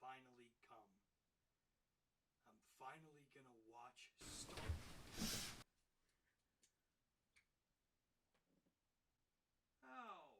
finally come. I'm finally gonna watch Star. Ow.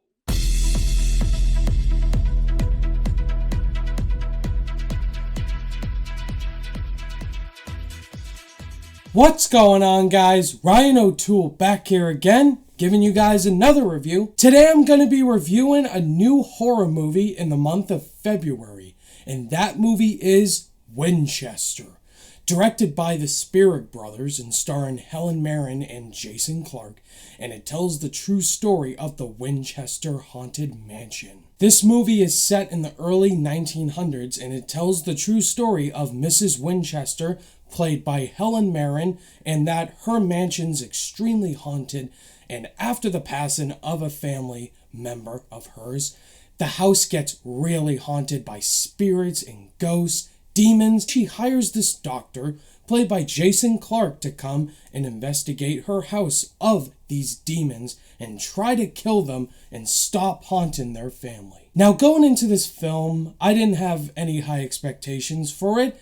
What's going on, guys? Ryan O'Toole back here again, giving you guys another review. Today I'm going to be reviewing a new horror movie in the month of February, and that movie is Winchester. Directed by the Spirit brothers and starring Helen Mirren and Jason Clarke, and it tells the true story of the Winchester Haunted Mansion. This movie is set in the early 1900s, and it tells the true story of Mrs. Winchester, played by Helen Mirren, and that her mansion's extremely haunted, and after the passing of a family member of hers, the house gets really haunted by spirits and ghosts, demons. She hires this doctor, played by Jason Clarke, to come and investigate her house of these demons and try to kill them and stop haunting their family. Now, going into this film, I didn't have any high expectations for it,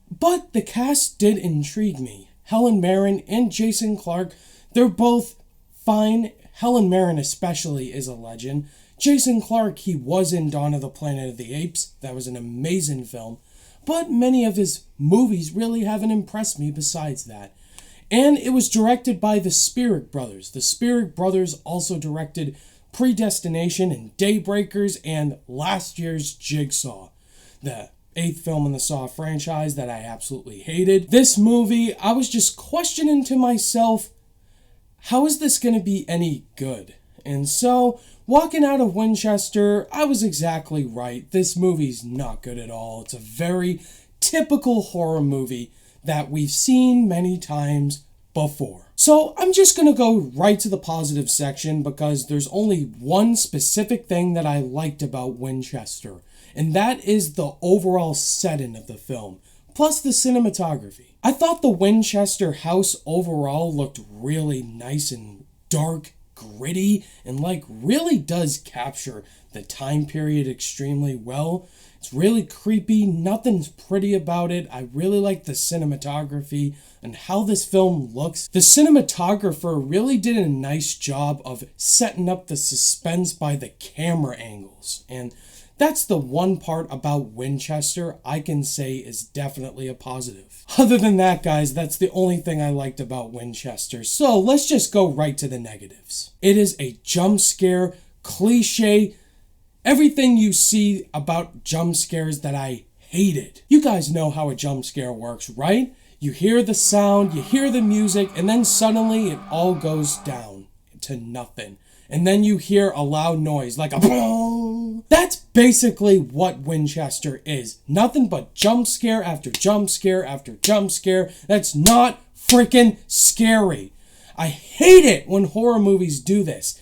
but the cast did intrigue me. Helen Mirren and Jason Clarke, they're both fine. Helen Mirren especially is a legend. Jason Clarke, he was in Dawn of the Planet of the Apes. That was an amazing film. But many of his movies really haven't impressed me besides that. And it was directed by the Spirit brothers. The Spirit brothers also directed Predestination and Daybreakers and last year's Jigsaw, the 8th film in the Saw franchise that I absolutely hated. This movie, I was just questioning to myself, how is this going to be any good? And so, walking out of Winchester, I was exactly right. This movie's not good at all. It's a very typical horror movie that we've seen many times before. So I'm just going to go right to the positive section because there's only one specific thing that I liked about Winchester, and that is the overall setting of the film, plus the cinematography. I thought the Winchester house overall looked really nice and dark, gritty, and really does capture the time period extremely well. It's really creepy, nothing's pretty about it. I really like the cinematography and how this film looks. The cinematographer really did a nice job of setting up the suspense by the camera angles, and that's the one part about Winchester I can say is definitely a positive. Other than that, guys, that's the only thing I liked about Winchester. So let's just go right to the negatives. It is a jump scare, cliche, everything you see about jump scares that I hated. You guys know how a jump scare works, right? You hear the sound, you hear the music, and then suddenly it all goes down to nothing. And then you hear a loud noise like a boom. That's basically what Winchester is. Nothing but jump scare after jump scare after jump scare. That's not freaking scary. I hate it when horror movies do this.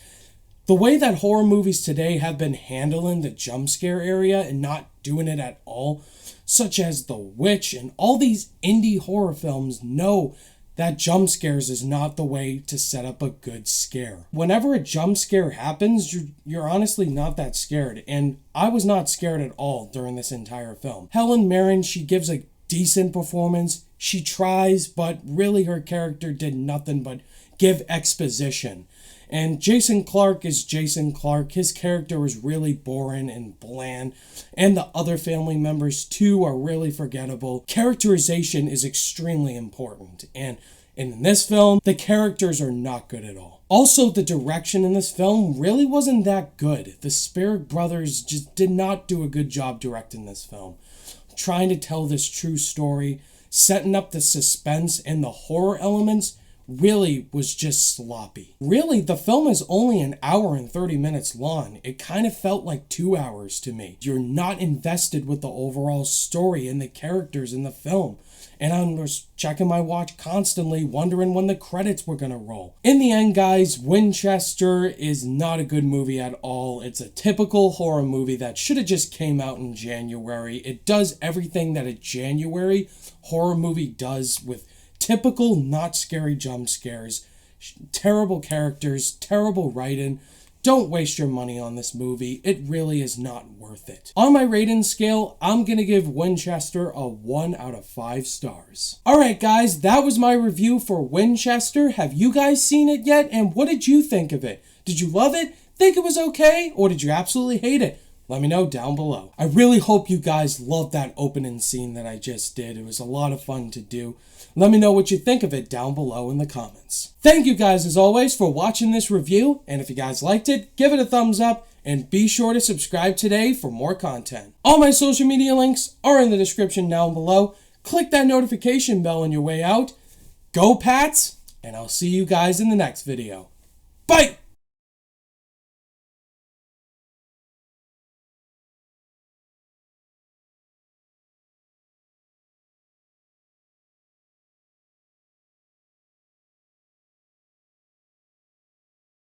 The way that horror movies today have been handling the jump scare area and not doing it at all, such as The Witch and all these indie horror films, know that jump scares is not the way to set up a good scare. Whenever a jump scare happens, you're honestly not that scared, and I was not scared at all during this entire film. Helen Mirren, she gives a decent performance. She tries, but really her character did nothing but give exposition. And Jason Clarke is Jason Clarke. His character was really boring and bland. And the other family members too are really forgettable. Characterization is extremely important. And in this film, the characters are not good at all. Also, the direction in this film really wasn't that good. The Spirit brothers just did not do a good job directing this film. Trying to tell this true story, setting up the suspense and the horror elements, really was just sloppy. Really, the film is only an hour and 30 minutes long. It kind of felt like 2 hours to me. You're not invested with the overall story and the characters in the film. And I was checking my watch constantly, wondering when the credits were gonna roll. In the end, guys, Winchester is not a good movie at all. It's a typical horror movie that should have just came out in January. It does everything that a January horror movie does, with typical not scary jump scares, terrible characters, terrible writing, don't waste your money on this movie. It really is not worth it. On my rating scale, I'm going to give Winchester a 1 out of 5 stars. Alright guys, that was my review for Winchester. Have you guys seen it yet? And what did you think of it? Did you love it? Think it was okay? Or did you absolutely hate it? Let me know down below. I really hope you guys loved that opening scene that I just did. It was a lot of fun to do. Let me know what you think of it down below in the comments. Thank you guys as always for watching this review. And if you guys liked it, give it a thumbs up. And be sure to subscribe today for more content. All my social media links are in the description down below. Click that notification bell on your way out. Go Pats! And I'll see you guys in the next video. Bye!